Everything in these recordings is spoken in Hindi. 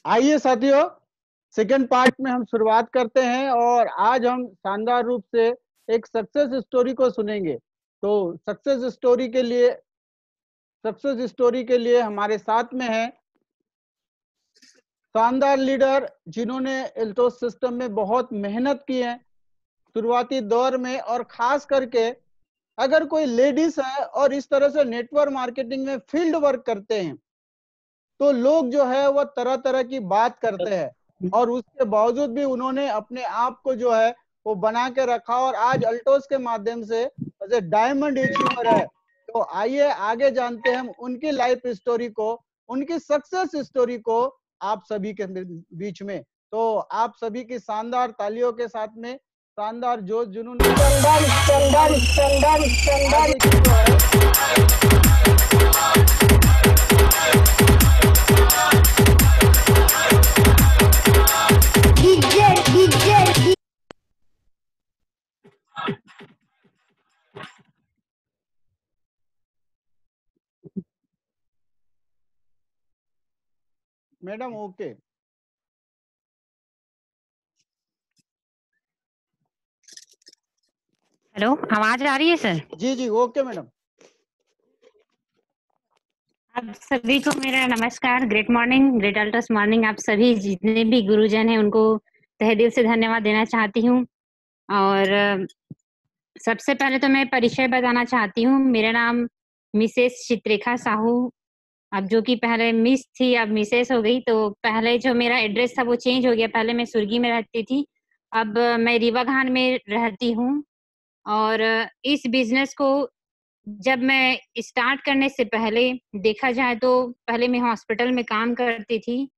आइए साथियों, सेकंड पार्ट में हम शुरुआत करते हैं और आज हम शानदार रूप से एक सक्सेस स्टोरी को सुनेंगे। तो सक्सेस स्टोरी के लिए हमारे साथ में है शानदार लीडर जिन्होंने एल्टोस सिस्टम में बहुत मेहनत की है शुरुआती दौर में, और खास करके अगर कोई लेडीज है और इस तरह से नेटवर्क मार्केटिंग में फील्ड वर्क करते हैं तो लोग जो है वह तरह तरह की बात करते हैं, और उसके बावजूद भी उन्होंने अपने आप को जो है वो बना के रखा और आज अल्टोस के माध्यम से एज ए डायमंड अचीवर है। तो आइए आगे जानते हैं हम उनकी लाइफ स्टोरी को, उनकी सक्सेस स्टोरी को आप सभी के बीच में। तो आप सभी की शानदार तालियों के साथ में शानदार जोश जुनून मैडम। ओके, हेलो, आवाज आ रही है सर? जी जी ओके मैडम। आप सभी को मेरा नमस्कार, great morning, great Altis morning. आप सभी जितने भी गुरुजन हैं उनको तहे दिल से धन्यवाद देना चाहती हूँ। और सबसे पहले तो मैं परिचय बताना चाहती हूँ। मेरा नाम मिसेस चित्रेखा साहू, अब जो कि पहले मिस थी अब मिसेस हो गई। तो पहले जो मेरा एड्रेस था वो चेंज हो गया, पहले मैं सुर्गी में रहती थी, अब मैं रीवाघान में रहती हूँ। और इस बिजनेस को जब मैं स्टार्ट करने से पहले देखा जाए तो पहले मैं हॉस्पिटल में काम करती थी।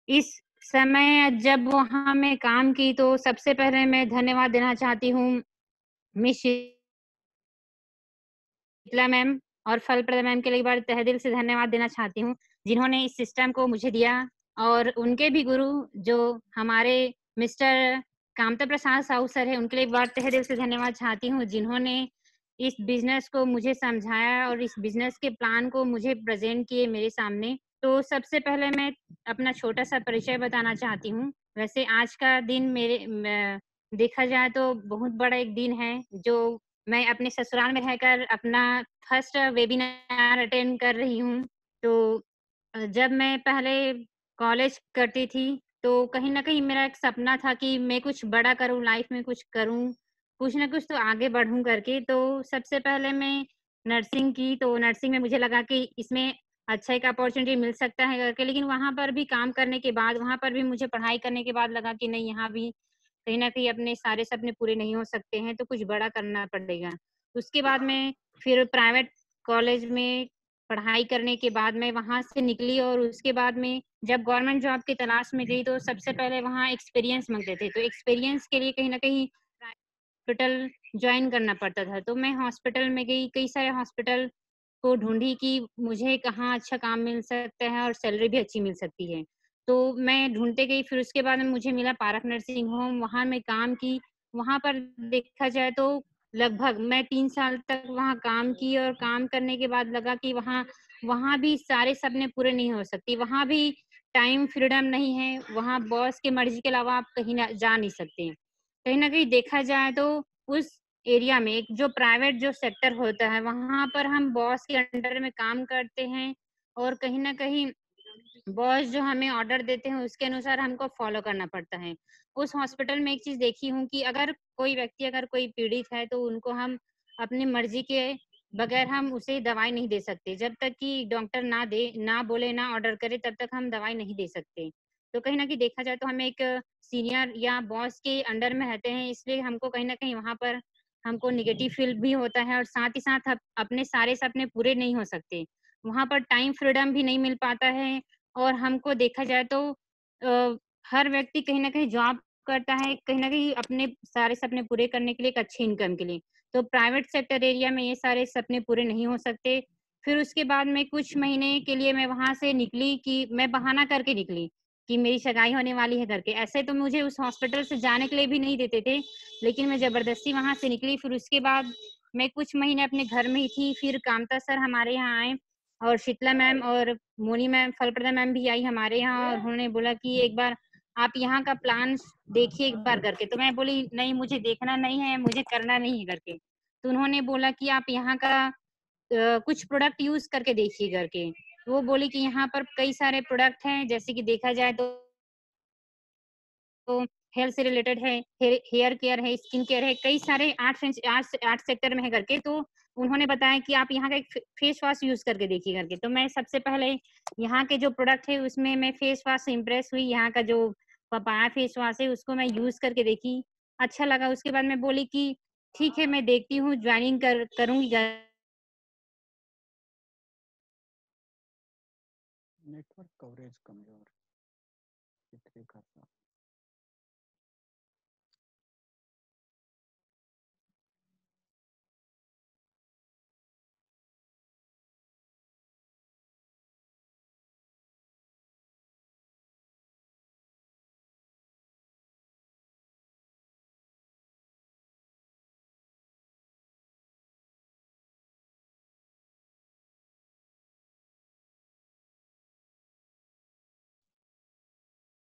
इस समय जब वहाँ मैं काम की तो सबसे पहले मैं धन्यवाद देना चाहती हूँ मिस शीतला मैम और फलप्रदा मैम के लिए एक बार तहे दिल से धन्यवाद देना चाहती हूँ, जिन्होंने इस सिस्टम को मुझे दिया। और उनके भी गुरु जो हमारे मिस्टर कामता प्रसाद साहू सर है, उनके लिए एक बार तहे दिल से धन्यवाद चाहती हूँ, जिन्होंने इस बिजनेस को मुझे समझाया और इस बिजनेस के प्लान को मुझे प्रेजेंट किए मेरे सामने। तो सबसे पहले मैं अपना छोटा सा परिचय बताना चाहती हूँ। वैसे आज का दिन देखा जाए तो बहुत बड़ा एक दिन है, जो मैं अपने ससुराल में रहकर अपना फर्स्ट वेबिनार अटेंड कर रही हूँ। तो जब मैं पहले कॉलेज करती थी तो कहीं न कहीं मेरा एक सपना था कि मैं कुछ बड़ा करूँ, लाइफ में कुछ करूँ, कुछ ना कुछ तो आगे बढ़ूँ करके। तो सबसे पहले मैं नर्सिंग की, तो नर्सिंग में मुझे लगा कि इसमें अच्छा एक अपॉर्चुनिटी मिल सकता है करके। लेकिन वहाँ पर भी काम करने के बाद, वहाँ पर भी मुझे पढ़ाई करने के बाद लगा कि नहीं, यहाँ भी कहीं न कहीं अपने सारे सपने पूरे नहीं हो सकते हैं, तो कुछ बड़ा करना पड़ेगा। उसके बाद मैं फिर प्राइवेट कॉलेज में पढ़ाई करने के बाद मैं वहाँ से निकली, और उसके बाद में जब गवर्नमेंट जॉब की तलाश में गई तो सबसे पहले वहाँ एक्सपीरियंस मांगते थे। तो एक्सपीरियंस के लिए कहीं न कहीं हॉस्पिटल जॉइन करना पड़ता था। तो मैं हॉस्पिटल में गई, कई सारे हॉस्पिटल को ढूँढी कि मुझे कहाँ अच्छा काम मिल सकता है और सैलरी भी अच्छी मिल सकती है। तो मैं ढूँढते गई, फिर उसके बाद में मुझे मिला पारक नर्सिंग होम, वहाँ मैं काम की। वहाँ पर देखा जाए तो लगभग मैं 3 साल तक वहाँ काम की, और काम करने के बाद लगा कि वहाँ वहाँ भी सारे सपने पूरे नहीं हो सकती। वहाँ भी टाइम फ्रीडम नहीं है, वहाँ बॉस की मर्ज़ी के अलावा आप कहीं न जा नहीं सकते। कहीं न कहीं देखा जाए तो उस एरिया में एक जो प्राइवेट जो सेक्टर होता है, वहाँ पर हम बॉस के अंडर में काम करते हैं, और कहीं न कहीं बॉस जो हमें ऑर्डर देते हैं उसके अनुसार हमको फॉलो करना पड़ता है। उस हॉस्पिटल में एक चीज़ देखी हूँ कि अगर कोई व्यक्ति अगर कोई पीड़ित है तो उनको हम अपनी मर्ज़ी के बगैर हम उसे दवाई नहीं दे सकते। जब तक कि डॉक्टर ना बोले, ना ऑर्डर करे, तब तक हम दवाई नहीं दे सकते। तो कहीं न कहीं देखा जाए तो हम एक सीनियर या बॉस के अंडर में रहते हैं, इसलिए हमको कहीं न कहीं वहाँ पर हमको नेगेटिव फील भी होता है, और साथ ही साथ अपने सारे सपने पूरे नहीं हो सकते। वहाँ पर टाइम फ्रीडम भी नहीं मिल पाता है, और हमको देखा जाए तो हर व्यक्ति कहीं न कहीं जॉब करता है, कहीं न कहीं अपने सारे सपने पूरे करने के लिए, एक अच्छी इनकम के लिए। तो प्राइवेट सेक्टर एरिया में ये सारे सपने पूरे नहीं हो सकते। फिर उसके बाद में कुछ महीने के लिए मैं वहाँ से निकली, कि मैं बहाना करके निकली कि मेरी सगाई होने वाली है करके। ऐसे तो मुझे उस हॉस्पिटल से जाने के लिए भी नहीं देते थे, लेकिन मैं ज़बरदस्ती वहाँ से निकली। फिर उसके बाद मैं कुछ महीने अपने घर में ही थी, फिर कामता सर हमारे यहाँ आए और शीतला मैम और मोनी मैम, फलप्रदा मैम भी आई हमारे यहाँ, और उन्होंने बोला कि एक बार आप यहाँ का प्लान देखिए एक बार करके। तो मैं बोली नहीं, मुझे देखना नहीं है, मुझे करना नहीं है करके। तो उन्होंने बोला कि आप यहाँ का कुछ प्रोडक्ट यूज करके देखिए करके। वो बोली कि यहाँ पर कई सारे प्रोडक्ट हैं, जैसे कि देखा जाए तो हेल्थ से रिलेटेड है, हेयर केयर है, स्किन केयर है, कई सारे 8 सेक्टर में है करके। तो उन्होंने बताया कि आप यहाँ का एक फेस वॉश यूज करके देखिए करके। तो मैं सबसे पहले यहाँ के जो प्रोडक्ट है उसमें मैं फेस वॉश से इम्प्रेस हुई। यहाँ का जो पपाया फेस वॉश है उसको मैं यूज करके देखी, अच्छा लगा। उसके बाद मैं बोली कि ठीक है, मैं देखती हूँ, ज्वाइनिंग करूंगी। नेटवर्क कवरेज कमजोर चित्रिका सा।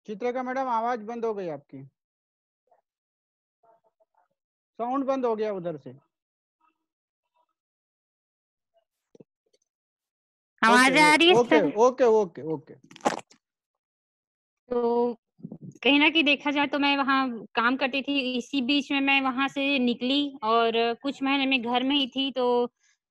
चित्रिका मैडम आवाज बंद हो गई आपकी, साउंड बंद हो गया उधर से। आवाज आ रही है okay sir? Okay okay okay. तो कहीं ना कहीं देखा जाए तो मैं वहाँ काम करती थी, इसी बीच में मैं वहां से निकली और कुछ महीने में घर में ही थी। तो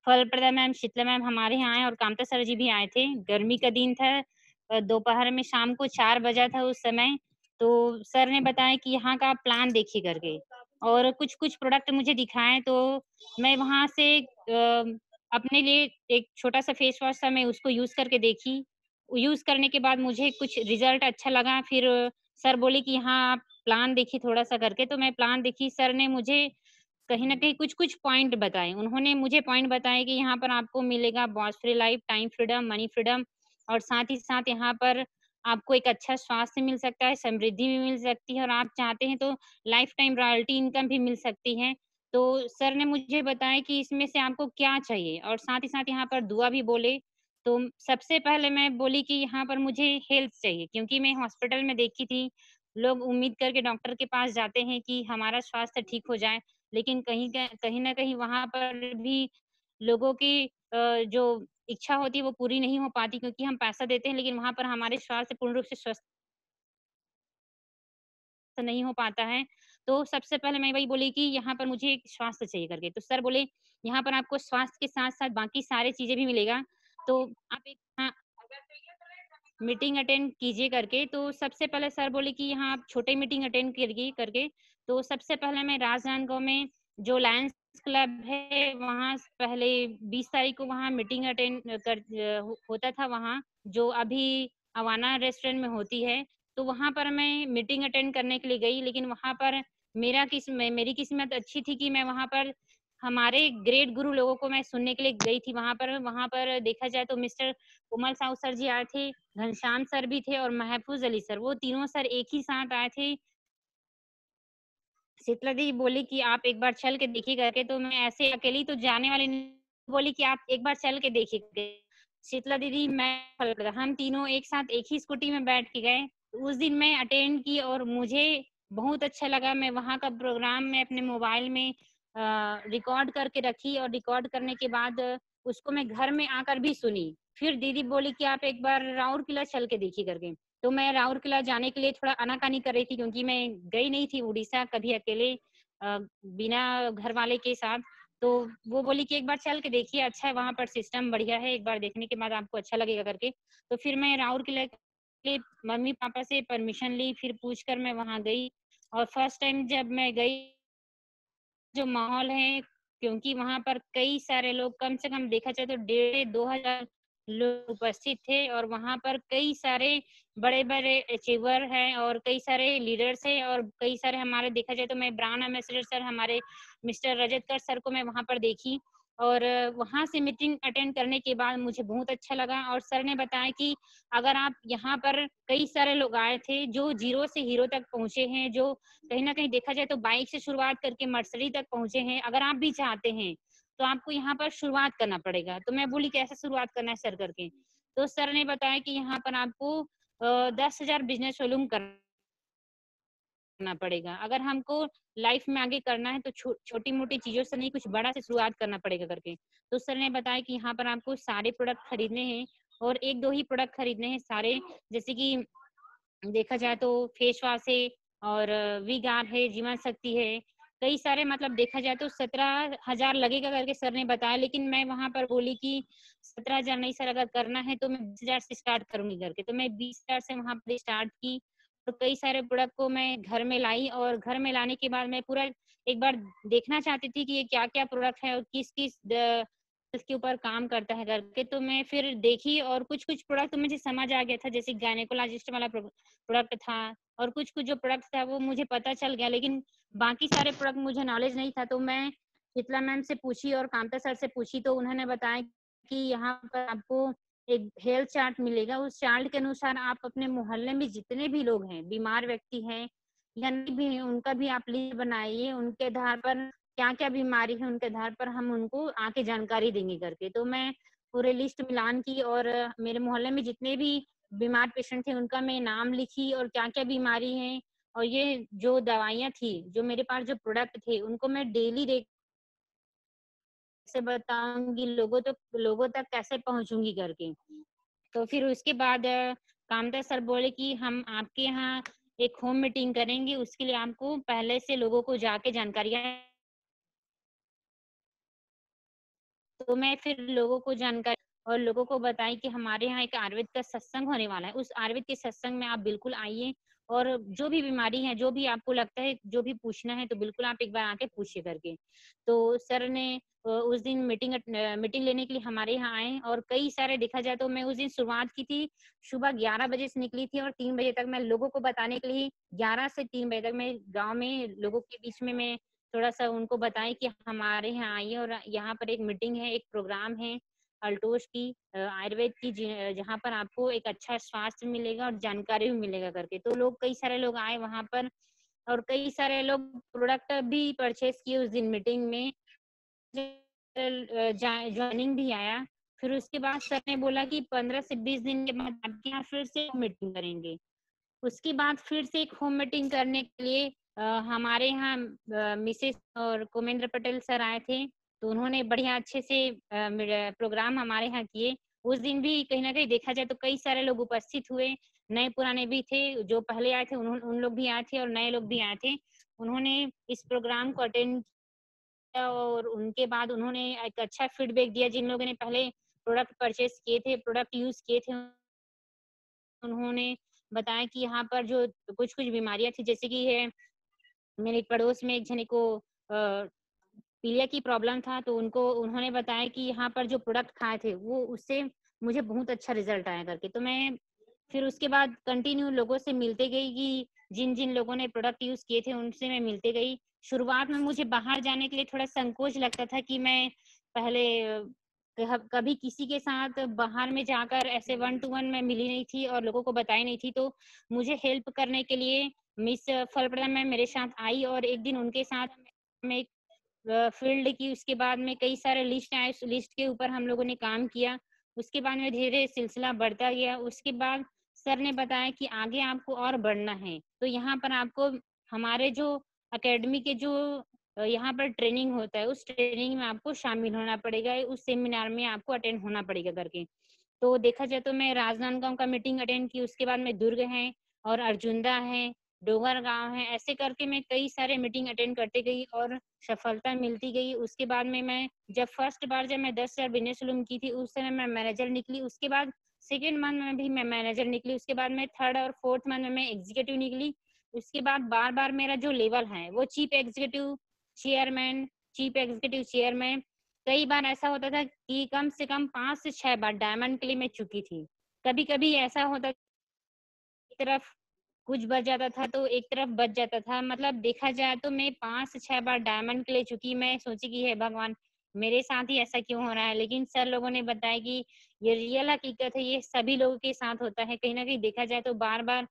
फलप्रदा मैम, शीतला मैम हमारे यहाँ आए और कामता सर जी भी आए थे। गर्मी का दिन था, दोपहर में, शाम को 4 बजा था उस समय। तो सर ने बताया कि यहाँ का प्लान देखिए करके, और कुछ कुछ प्रोडक्ट मुझे दिखाए। तो मैं वहां से अपने लिए एक छोटा सा फेस वॉश था, मैं उसको यूज करके देखी। यूज करने के बाद मुझे कुछ रिजल्ट अच्छा लगा। फिर सर बोले कि हाँ आप प्लान देखिए थोड़ा सा करके। तो मैं प्लान देखी, सर ने मुझे कहीं न कहीं कुछ-कुछ पॉइंट बताए। उन्होंने मुझे पॉइंट बताए कि यहाँ पर आपको मिलेगा boss free life, time freedom, money freedom, और साथ ही साथ यहाँ पर आपको एक अच्छा स्वास्थ्य मिल सकता है, समृद्धि भी मिल सकती है, और आप चाहते हैं तो लाइफ टाइम रॉयल्टी इनकम भी मिल सकती है। तो सर ने मुझे बताया कि इसमें से आपको क्या चाहिए, और साथ ही साथ यहाँ पर दुआ भी बोले। तो सबसे पहले मैं बोली कि यहाँ पर मुझे हेल्थ चाहिए, क्योंकि मैं हॉस्पिटल में देखी थी, लोग उम्मीद करके डॉक्टर के पास जाते हैं कि हमारा स्वास्थ्य ठीक हो जाए। लेकिन कहीं न कहीं वहाँ पर भी लोगों की जो इच्छा होती है वो पूरी नहीं हो पाती, क्योंकि हम पैसा देते हैं लेकिन वहाँ पर हमारे स्वास्थ्य पूर्ण रूप से स्वस्थ नहीं हो पाता है। तो सबसे पहले मैं वही बोली कि यहाँ पर मुझे एक स्वास्थ्य चाहिए करके। तो सर बोले यहाँ पर आपको स्वास्थ्य के साथ-साथ बाकी सारी चीज़ें भी मिलेगा। तो आप एक हाँ, मीटिंग अटेंड कीजिए करके। तो सबसे पहले सर बोले कि यहाँ आप छोटे मीटिंग अटेंड करिए करके। तो सबसे पहले मैं राजनांदगाँव में जो लायंस क्लब है वहाँ पहले 20 तारीख को वहाँ मीटिंग अटेंड होता था वहाँ, जो अभी अवाना रेस्टोरेंट में होती है। तो वहाँ पर मैं मीटिंग अटेंड करने के लिए गई, लेकिन वहाँ पर मेरी किस्मत अच्छी थी कि मैं वहाँ पर हमारे ग्रेट गुरु लोगों को मैं सुनने के लिए गई थी वहाँ पर देखा जाए तो मिस्टर कोमल साहू सर जी आए थे, घनश्याम सर भी थे और महफूज अली सर, वो तीनों सर एक ही साथ आए थे। शीतला दी बोली कि आप एक बार चल के देखिए करके। तो मैं ऐसे अकेली तो जाने वाली नहीं, बोली कि आप एक बार चल के देखिए करके। शीतला दीदी, मैं, हम तीनों एक साथ एक ही स्कूटी में बैठ के गए। उस दिन मैं अटेंड की और मुझे बहुत अच्छा लगा। मैं वहाँ का प्रोग्राम मैं अपने मोबाइल में रिकॉर्ड करके रखी, और रिकॉर्ड करने के बाद उसको मैं घर में आकर भी सुनी। फिर दीदी बोली कि आप एक बार राउरकेला चल के देखिए करके। तो मैं राउरकेला जाने के लिए थोड़ा आनाकानी कर रही थी, क्योंकि मैं गई नहीं थी उड़ीसा कभी अकेले, बिना घर वाले के साथ। तो वो बोली कि एक बार चल के देखिए, अच्छा है, वहाँ पर सिस्टम बढ़िया है, एक बार देखने के बाद आपको अच्छा लगेगा करके। तो फिर मैं राउरकेला के मम्मी पापा से परमिशन ली, फिर पूछ कर मैं वहाँ गई। और फर्स्ट टाइम जब मैं गई, जो माहौल है, क्योंकि वहाँ पर कई सारे लोग, कम से कम देखा जाए तो 1,500-2,000 लोग उपस्थित थे, और वहाँ पर कई सारे बड़े-बड़े अचीवर हैं और कई सारे लीडर्स हैं, और कई सारे हमारे देखा जाए तो मैं ब्रांड एम्बेसडर सर, हमारे मिस्टर रजतकर सर को मैं वहाँ पर देखी। और वहाँ से मीटिंग अटेंड करने के बाद मुझे बहुत अच्छा लगा, और सर ने बताया कि अगर आप यहाँ पर, कई सारे लोग आए थे जो ज़ीरो से हीरो तक पहुँचे हैं, जो कहीं न कहीं देखा जाए तो बाइक से शुरुआत करके मर्सिडीज़ तक पहुँचे हैं। अगर आप भी चाहते हैं, तो आपको यहाँ पर शुरुआत करना पड़ेगा। तो मैं बोली कैसे शुरुआत करना है सर करके, तो सर ने बताया कि यहाँ पर आपको 10,000 बिजनेस वॉल्यूम करना पड़ेगा। अगर हमको लाइफ में आगे करना है तो छोटी-मोटी चीज़ों से नहीं, कुछ बड़ा से शुरुआत करना पड़ेगा करके। तो सर ने बताया कि यहाँ पर आपको सारे प्रोडक्ट खरीदने हैं और 1-2 ही प्रोडक्ट खरीदने हैं सारे, जैसे कि देखा जाए तो फेस वॉश है और वी गार्ड है, जीवन शक्ति है, कई सारे मतलब देखा जाए तो 17,000 लगेगा करके सर ने बताया। लेकिन मैं वहाँ पर बोली कि 17,000 नहीं सर, अगर करना है तो मैं 20,000 से स्टार्ट करूँगी करके। तो मैं 20,000 से वहाँ पे स्टार्ट की। तो कई सारे प्रोडक्ट को मैं घर में लाई और घर में लाने के बाद मैं पूरा एक बार देखना चाहती थी कि ये क्या-क्या प्रोडक्ट है और किस-किस इसके ऊपर काम करता है करके। तो मैं फिर देखी और कुछ-कुछ प्रोडक्ट तो मुझे समझ आ गया था, जैसे गायनेकोलॉजिस्ट वाला प्रोडक्ट था और कुछ-कुछ जो प्रोडक्ट था वो मुझे पता चल गया, लेकिन बाकी सारे प्रोडक्ट मुझे नॉलेज नहीं था। तो मैं शीतला मैम से पूछी और कांता सर से पूछी, तो उन्होंने बताया कि यहाँ पर आपको एक हेल्थ चार्ट मिलेगा। उस चार्ट के अनुसार आप अपने मोहल्ले में जितने भी लोग हैं, बीमार व्यक्ति हैं या नहीं भी हैं, उनका भी आप लिस्ट बनाइए। उनके आधार पर क्या-क्या बीमारी है, उनके आधार पर हम उनको आके जानकारी देंगे करके। तो मैं पूरे लिस्ट मिलान की और मेरे मोहल्ले में जितने भी बीमार पेशेंट थे उनका मैं नाम लिखी और क्या-क्या बीमारी है और ये जो दवाइयाँ थी, जो मेरे पास जो प्रोडक्ट थे, उनको मैं डेली रेट से बताऊँगी, लोगों तक कैसे पहुँचूँगी करके। तो फिर उसके बाद कामता सर बोले कि हम आपके यहाँ एक होम मीटिंग करेंगे, उसके लिए आपको पहले से लोगों को जाके जानकारियाँ। तो मैं फिर लोगों को जानकारी और लोगों को बताई कि हमारे यहाँ एक आयुर्वेद का सत्संग होने वाला है। उस आयुर्वेद के सत्संग में आप बिल्कुल आइए और जो भी बीमारी है, जो भी आपको लगता है, जो भी पूछना है, तो बिल्कुल आप एक बार आके पूछिए करके। तो सर ने उस दिन मीटिंग लेने के लिए हमारे यहाँ आए और कई सारे देखा जाए तो मैं उस दिन शुरुआत की थी, सुबह 11 बजे से निकली थी और 3 बजे तक मैं लोगों को बताने के लिए 11 से 3 बजे तक मैं गाँव में लोगों के बीच में मैं थोड़ा-सा उनको बताएँ कि हमारे यहाँ आइए और यहाँ पर एक मीटिंग है, एक प्रोग्राम है अल्टोज की आयुर्वेद की, जहाँ पर आपको एक अच्छा स्वास्थ्य मिलेगा और जानकारी भी मिलेगा करके। तो लोग कई सारे लोग आए वहाँ पर और कई सारे लोग प्रोडक्ट भी परचेज़ किए उस दिन मीटिंग में। जॉइनिंग भी आया। फिर उसके बाद सर ने बोला कि 15 से 20 दिन के बाद आपके यहाँ फिर से मीटिंग करेंगे। उसके बाद फिर से एक होम मीटिंग करने के लिए हमारे यहाँ मिसेस और कुमेंद्र पटेल सर आए थे, तो उन्होंने बढ़िया अच्छे से प्रोग्राम हमारे यहाँ किए। उस दिन भी कहीं न कहीं देखा जाए तो कई सारे लोग उपस्थित हुए, नए-पुराने भी थे, जो पहले आए थे उन लोग भी आए थे और नए लोग भी आए थे। उन्होंने इस प्रोग्राम को अटेंड किया और उनके बाद उन्होंने एक अच्छा फीडबैक दिया। जिन लोगों ने पहले प्रोडक्ट परचेज़ किए थे, प्रोडक्ट यूज़ किए थे, उन्होंने बताया कि यहाँ पर जो कुछ-कुछ बीमारियाँ थी, जैसे कि है मेरे पड़ोस में एक जने को पीलिया की प्रॉब्लम था, तो उन्होंने बताया कि यहाँ पर जो प्रोडक्ट खाए थे, वो उससे मुझे बहुत अच्छा रिज़ल्ट आया करके। तो मैं फिर उसके बाद कंटिन्यू लोगों से मिलते गई कि जिन-जिन लोगों ने प्रोडक्ट यूज़ किए थे, उनसे मैं मिलते गई। शुरुआत में मुझे बाहर जाने के लिए थोड़ा संकोच लगता था कि मैं पहले कभी किसी के साथ बाहर में जाकर ऐसे वन टू वन मैं मिली नहीं थी और लोगों को बताई नहीं थी। तो मुझे हेल्प करने के लिए मिस फलप्रदा मैम मेरे साथ आई और एक दिन उनके साथ मैं फील्ड की, उसके बाद में कई सारे लिस्ट आए, उस लिस्ट के ऊपर हम लोगों ने काम किया। उसके बाद में धीरे सिलसिला बढ़ता गया। उसके बाद सर ने बताया कि आगे आपको और बढ़ना है, तो यहाँ पर आपको हमारे जो अकेडमी के जो यहाँ पर ट्रेनिंग होता है, उस ट्रेनिंग में आपको शामिल होना पड़ेगा, उस सेमिनार में आपको अटेंड होना पड़ेगा करके। तो देखा जाए तो मैं राजनांदगाँव का मीटिंग अटेंड की, उसके बाद में दुर्ग है और अर्जुंदा है, डोंगर गाँव है, ऐसे करके मैं कई सारे मीटिंग अटेंड करती गई और सफलता मिलती गई। उसके बाद में मैं जब फर्स्ट बार जब मैं 10,000 बिज़नेस वॉल्यूम की थी, उस समय मैं मैनेजर निकली। उसके बाद सेकंड मंथ में भी मैं मैनेजर निकली। उसके बाद मैं थर्ड और फोर्थ मंथ में मैं एग्जीक्यूटिव निकली। उसके बाद बार-बार मेरा जो लेवल है, वो chief executive, chairman, chief executive chairman, कई बार ऐसा होता था कि कम से कम 5 से 6 बार डायमंड के लिए मैं चुकी थी। कभी-कभी ऐसा होता एक तरफ कुछ बच जाता था तो एक तरफ बच जाता था। मतलब देखा जाए तो मैं 5 से 6 बार डायमंड के लिए चुकी। मैं सोची कि हे भगवान! मेरे साथ ही ऐसा क्यों हो रहा है? लेकिन सर लोगों ने बताया कि ये रियल हकीकत है, ये सभी लोगों के साथ होता है। कहीं न कहीं देखा जाए तो बार-बार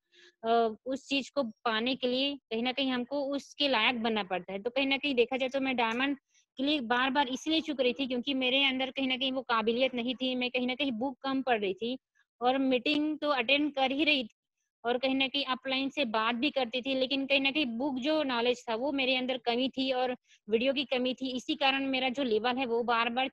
उस चीज़ को पाने के लिए कहीं न कहीं हमको उसके लायक बनना पड़ता है। तो कहीं न कहीं देखा जाए तो मैं डायमंड उसके लिए बार-बार इसलिए चूक रही थी क्योंकि मेरे अंदर कहीं न कहीं वो काबिलियत नहीं थी, मैं कहीं न कहीं बुक कम पढ़ रही थी और मीटिंग तो अटेंड कर ही रही थी और कहीं न कहीं अपलाइन से बात भी करती थी, लेकिन कहीं न कहीं बुक जो नॉलेज था वो मेरे अंदर कमी थी और वीडियो की कमी थी। इसी कारण मेरा जो लेवल है वो बार-बार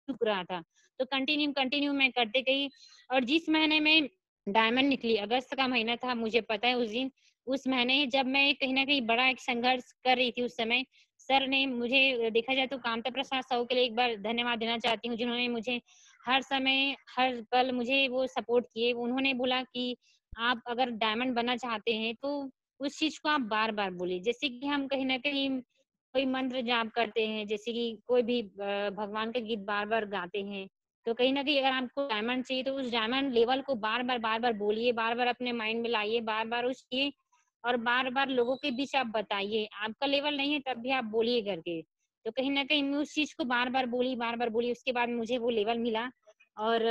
चुक रहा था। तो कंटिन्यू मैं करते गई और जिस महीने में डायमंड निकली, अगस्त का महीना था, मुझे पता है उस दिन, उस महीने जब मैं कहीं न कहीं बड़ा एक संघर्ष कर रही थी उस समय, सर ने मुझे देखा जाए तो कामता प्रसाद साहू के लिए एक बार धन्यवाद देना चाहती हूँ, जिन्होंने मुझे हर समय, हर पल मुझे वो सपोर्ट किए। उन्होंने बोला कि आप अगर डायमंड बनना चाहते हैं, तो उस चीज़ को आप बार-बार बोलिए। जैसे कि हम कहीं न कहीं कोई मंत्र जाप करते हैं, जैसे कि कोई भी भगवान के गीत बार-बार गाते हैं, तो कहीं न कहीं अगर आपको डायमंड चाहिए, तो उस डायमंड लेवल को बार-बार बोलिए, बार-बार अपने माइंड में लाइए, बार-बार उसकी और बार-बार लोगों के बीच आप बताइए। आपका लेवल नहीं है, तब भी आप बोलिए करके। तो कहीं न कहीं मैं उस चीज़ को बार-बार बोली, उसके बाद मुझे वो लेवल मिला और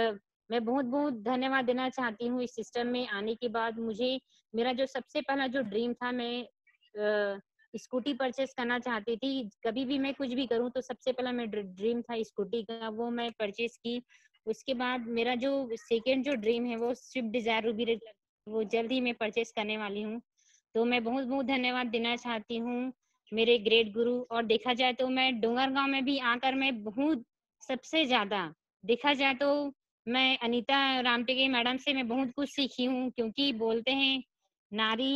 मैं बहुत-बहुत धन्यवाद देना चाहती हूँ इस सिस्टम में आने के बाद मुझे मेरा जो सबसे पहला जो ड्रीम था, मैं स्कूटी परचेज़ करना चाहती थी। कभी भी मैं कुछ भी करूँ तो सबसे पहला मैं ड्रीम था स्कूटी का, वो मैं परचेज़ की। उसके बाद मेरा जो सेकंड जो ड्रीम है वो स्विफ्ट डिज़ायर रूबी रेड, वो जल्द ही मैं परचेज़ करने वाली हूँ। तो मैं बहुत-बहुत धन्यवाद देना चाहती हूँ मेरे ग्रेट गुरु और देखा जाए तो मैं डोंगरगाँव में भी आकर मैं बहुत सबसे ज़्यादा देखा जाए तो मैं अनीता रामटेके मैडम से मैं बहुत कुछ सीखी हूँ क्योंकि बोलते हैं नारी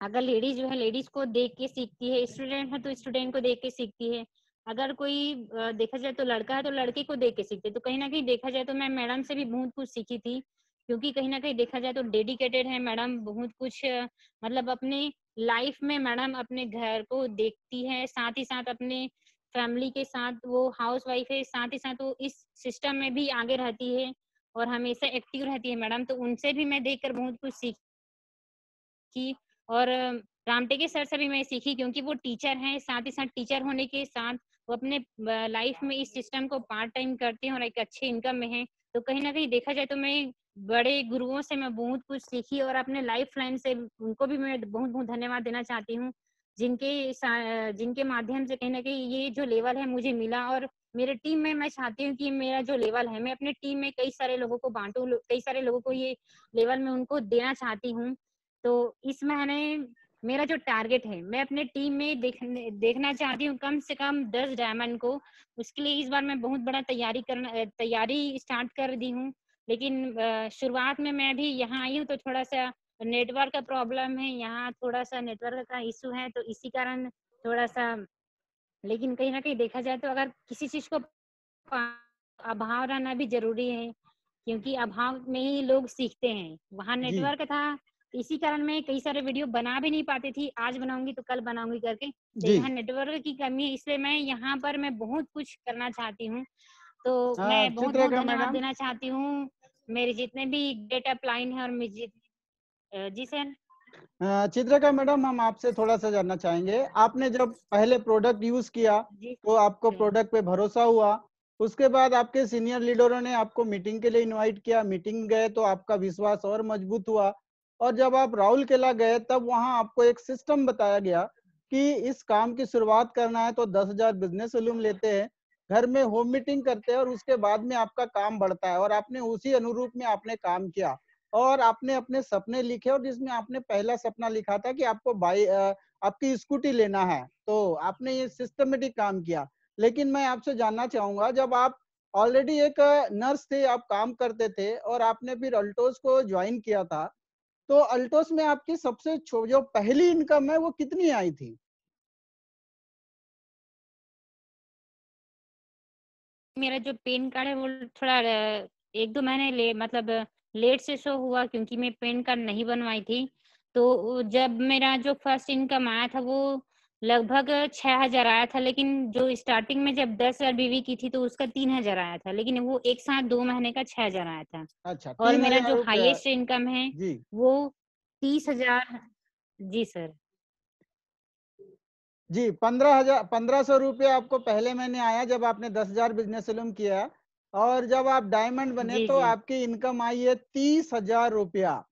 अगर लेडीज जो है लेडीज को देख के सीखती है, स्टूडेंट है तो स्टूडेंट को देख के सीखती है, अगर कोई देखा जाए तो लड़का है तो लड़के को देख के सीखते हैं। तो कहीं ना कहीं देखा जाए तो मैं मैडम से भी बहुत कुछ सीखी थी क्योंकि कहीं ना कहीं देखा जाए तो डेडिकेटेड है मैडम, बहुत कुछ मतलब अपने लाइफ में मैडम अपने घर को देखती है, साथ ही साथ अपने फैमिली के साथ, वो हाउस वाइफ है, साथ ही साथ वो इस सिस्टम में भी आगे रहती है और हमेशा एक्टिव रहती है मैडम। तो उनसे भी मैं देखकर बहुत कुछ सीखी की और रामटेके सर से भी मैं सीखी क्योंकि वो टीचर हैं, साथ ही साथ टीचर होने के साथ वो अपने लाइफ में इस सिस्टम को पार्ट टाइम करते हैं और एक अच्छे इनकम में हैं। तो कहीं न कहीं देखा जाए तो मैं बड़े गुरुओं से मैं बहुत कुछ सीखी और अपने लाइफ लाइन से उनको भी मैं बहुत-बहुत धन्यवाद देना चाहती हूँ, जिनके माध्यम से कहीं न कहीं ये जो लेवल है मुझे मिला और मेरे टीम में मैं चाहती हूँ कि मेरा जो लेवल है, मैं अपने टीम में कई सारे लोगों को बाँटूँ, कई सारे लोगों को ये लेवल मैं उनको देना चाहती हूँ। तो इस महीने मेरा जो टारगेट है, मैं अपने टीम में देखना चाहती हूँ कम से कम 10 डायमंड को। उसके लिए इस बार मैं बहुत बड़ा तैयारी स्टार्ट कर दी हूँ। लेकिन शुरुआत में मैं अभी यहाँ आई हूँ तो थोड़ा-सा नेटवर्क का प्रॉब्लम है, यहाँ थोड़ा-सा नेटवर्क का इश्यू है, तो इसी कारण थोड़ा-सा, लेकिन कहीं न कहीं देखा जाए तो अगर किसी चीज़ को पा अभाव रहना भी ज़रूरी है, क्योंकि अभाव में ही लोग सीखते हैं। वहाँ जी नेटवर्क था, इसी कारण मैं कई सारे वीडियो बना भी नहीं पाती थी, आज बनाऊँगी तो कल बनाऊँगी करके। तो जी। यहाँ नेटवर्क की कमी है, इसलिए मैं यहाँ पर मैं बहुत कुछ करना चाहती हूँ। तो मैं बहुत-बहुत चित्रका धन्यवाद मैडम, देना चाहती हूँ, मेरे जितने भी गेट अप लाइन है और जी सर। चित्रका मैडम, हम आपसे थोड़ा-सा जानना चाहेंगे। आपने जब पहले प्रोडक्ट यूज़ किया, जी तो आपको सर। प्रोडक्ट पे भरोसा हुआ। उसके बाद आपके सीनियर लीडरों ने आपको मीटिंग के लिए इनवाइट किया, मीटिंग गए तो आपका विश्वास और मजबूत हुआ। और जब आप राउरकेला गए, तब वहाँ आपको एक सिस्टम बताया गया कि इस काम की शुरुआत करना है तो 10,000 बिज़नेस वॉल्यूम लेते हैं, घर में होम मीटिंग करते हैं और उसके बाद में आपका काम बढ़ता है, और आपने उसी अनुरूप में आपने काम किया। और आपने अपने सपने लिखे, और जिसमें आपने पहला सपना लिखा था कि आपको आपकी स्कूटी लेना है, तो आपने ये सिस्टमैटिक काम किया। लेकिन मैं आपसे जानना चाहूँगा, जब आप ऑलरेडी एक नर्स थे, आप काम करते थे और आपने फिर अल्टोस को जॉइन किया था, तो अल्टोस में आपकी सबसे जो पहली इनकम है वो कितनी आई थी? मेरा जो पैन कार्ड है वो थोड़ा 1-2 महीने मतलब लेट से शो हुआ क्योंकि मैं पैन कार्ड नहीं बनवाई थी। तो जब मेरा जो फर्स्ट इनकम आया था वो लगभग 6,000 आया था, लेकिन जो स्टार्टिंग में जब 10,000 बीवी की थी तो उसका 3,000 आया था, लेकिन वो एक साथ 2 महीने का 6,000 आया था। अच्छा, और मेरा जो ₹3,000। हाईएस्ट इनकम है जी। वो 30,000। जी सर। जी, 15,000 ₹1,500 आपको पहले महीने आया जब आपने 10,000 बिज़नेस वॉल्यूम किया, और जब आप डायमंड बने जी, तो जी। आपकी इनकम आई है ₹30,000।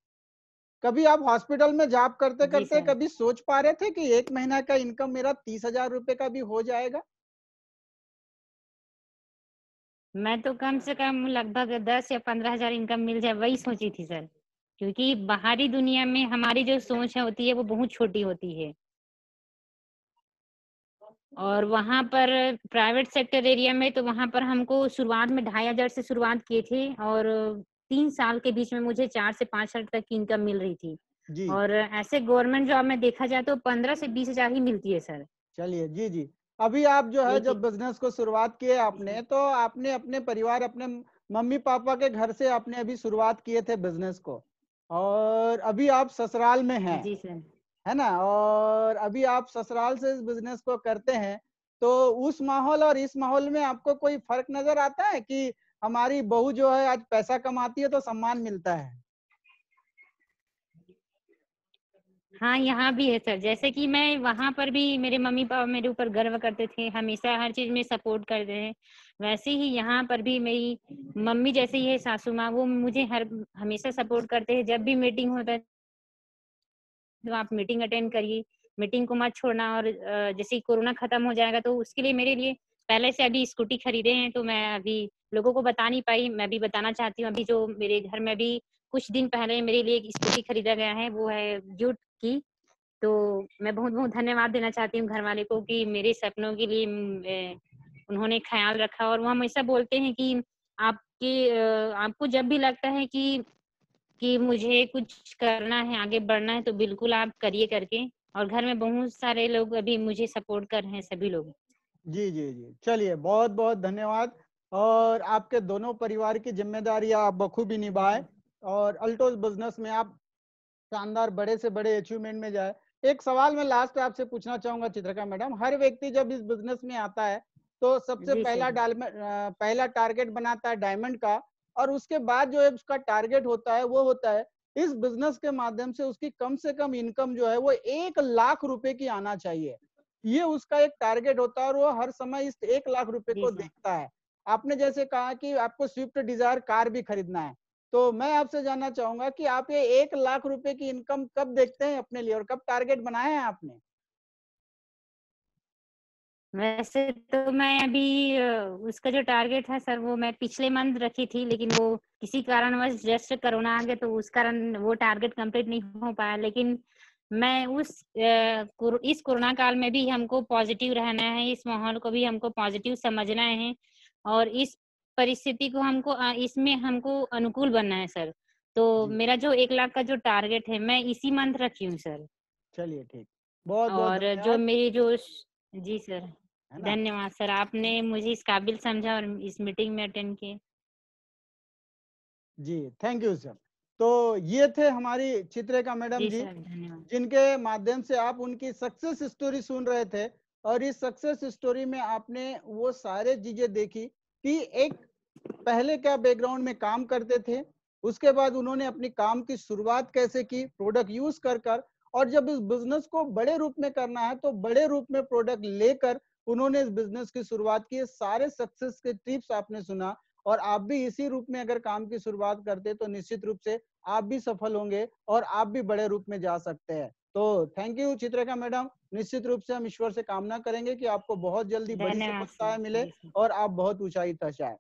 कभी आप हॉस्पिटल में जॉब करते जी करते सर। कभी सोच पा रहे थे कि 1 महीना का इनकम मेरा 30,000 रुपए का भी हो जाएगा? मैं तो कम से कम लगभग 10 या 15,000 इनकम मिल जाए वही सोची थी सर। क्योंकि बाहरी दुनिया में हमारी जो सोच है होती है वो बहुत छोटी होती है। और वहाँ पर प्राइवेट सेक्टर एरिया में तो वहाँ पर हमको शुरुआत में 2,500 से शुरुआत किए थे और 3 साल के बीच में मुझे 4 से 5 लाख तक की इनकम मिल रही थी। जी, और ऐसे गवर्नमेंट जॉब में देखा जाए तो 15 से 20,000 ही मिलती है सर। चलिए, जी, जी। अभी आप जो है लेकिन जब बिज़नेस को शुरुआत किए जी आपने, सर। तो आपने अपने परिवार, अपने मम्मी-पापा के घर से आपने अभी शुरुआत किए थे बिज़नेस को और अभी आप ससुराल में हैं। जी सर। है ना? और अभी आप ससुराल से इस बिज़नेस को करते हैं, तो उस माहौल और इस माहौल में आपको कोई फ़र्क नज़र आता है कि हमारी बहू जो है आज पैसा कमाती है तो सम्मान मिलता है? हाँ, यहाँ भी है सर। जैसे कि मैं वहाँ पर भी मेरे मम्मी-पापा मेरे ऊपर गर्व करते थे, हमेशा हर चीज़ में सपोर्ट करते हैं। वैसे ही यहाँ पर भी मेरी मम्मी जैसे ही है सासू माँ, वो मुझे हमेशा सपोर्ट करते हैं। जब भी मीटिंग होता है तो आप मीटिंग अटेंड करिए, मीटिंग को मत छोड़ना और जैसे ही कोरोना खत्म हो जाएगा तो उसके लिए मेरे लिए पहले से अभी स्कूटी खरीदे हैं, तो मैं अभी लोगों को बता नहीं पाई, मैं भी बताना चाहती हूँ। अभी जो मेरे घर में अभी कुछ दिन पहले मेरे लिए एक स्कूटी खरीदा गया है, वो है ड्यूक की। तो मैं बहुत-बहुत धन्यवाद देना चाहती हूँ घरवाले को कि मेरे सपनों के लिए उन्होंने ख़्याल रखा और वो हमेशा बोलते हैं कि आपको जब भी लगता है कि मुझे कुछ करना है, आगे बढ़ना है, तो बिल्कुल आप करिए करके और घर में बहुत सारे लोग अभी मुझे सपोर्ट कर रहे हैं, सभी लोग। जी, जी, जी। चलिए बहुत-बहुत धन्यवाद और आपके दोनों परिवार की ज़िम्मेदारियाँ आप बखूबी जी, निभाएँ सर। और अल्टोज़ बिज़नेस में आप शानदार बड़े से बड़े अचीवमेंट में जाए। एक सवाल मैं लास्ट आपसे पूछना चाहूँगा चित्रिका मैडम, हर व्यक्ति जब इस बिज़नेस में आता है, तो सबसे जी, सर। पहला टारगेट बनाता है डायमंड का और उसके बाद जो है उसका टारगेट होता है, वो होता है इस बिज़नेस के माध्यम से उसकी कम से कम इनकम जो है वो 1 लाख रुपए की आना चाहिए। ये उसका एक टारगेट होता है और वो हर समय इस 1 लाख रुपए जी, को सर। देखता है। आपने जैसे कहा कि आपको स्विफ्ट डिज़ायर कार भी खरीदना है। तो मैं आपसे जानना चाहूँगा कि आप ये 1 लाख रुपए की इनकम कब देखते हैं अपने लिए और कब टारगेट बनाया है आपने? वैसे तो मैं अभी उसका जो टारगेट है सर वो मैं पिछले मंथ रखी थी, लेकिन वो किसी कारणवश जस्ट कोरोना आ गया तो उस कारण वो टारगेट कंप्लीट नहीं हो पाया। लेकिन मैं इस कोरोना काल में भी हमको पॉजिटिव रहना है, इस माहौल को भी हमको पॉजिटिव समझना है और इस परिस्थिति को इसमें हमको अनुकूल बनना है सर। तो जी, मेरा जो 1 लाख का जो टारगेट है मैं इसी मंथ रखी हूँ सर। चलिए ठीक। बहुत-बहुत और जो धन्यवाद, मेरी जो श जी सर। है ना? धन्यवाद सर, आपने मुझे इस काबिल समझा और इस मीटिंग में अटेंड किए। जी, थैंक यू सर। तो ये थे हमारी चित्रिका मैडम जी जी, सर, धन्यवाद। जिनके माध्यम से आप उनकी सक्सेस स्टोरी सुन रहे थे और इस सक्सेस स्टोरी में आपने वो सारे चीज़ें देखी कि एक पहले क्या बैकग्राउंड में काम करते थे, उसके बाद उन्होंने अपनी काम की शुरुआत कैसे की, प्रोडक्ट यूज़ कर और जब इस बिज़नेस को बड़े रूप में करना है, तो बड़े रूप में प्रोडक्ट लेकर उन्होंने इस बिज़नेस की शुरुआत की। ये सारे सक्सेस के टिप्स आपने सुना और आप भी इसी रूप में अगर काम की शुरुआत करते, तो निश्चित रूप से आप भी सफल होंगे और आप भी बड़े रूप में जा सकते हैं। तो थैंक यू चित्रिका मैडम। निश्चित रूप से हम ईश्वर से कामना करेंगे कि आपको बहुत जल्दी बड़ी धन्यवाद सर। सफलताएँ मिले जी सर। और आप बहुत ऊँचाई तक जाएँ।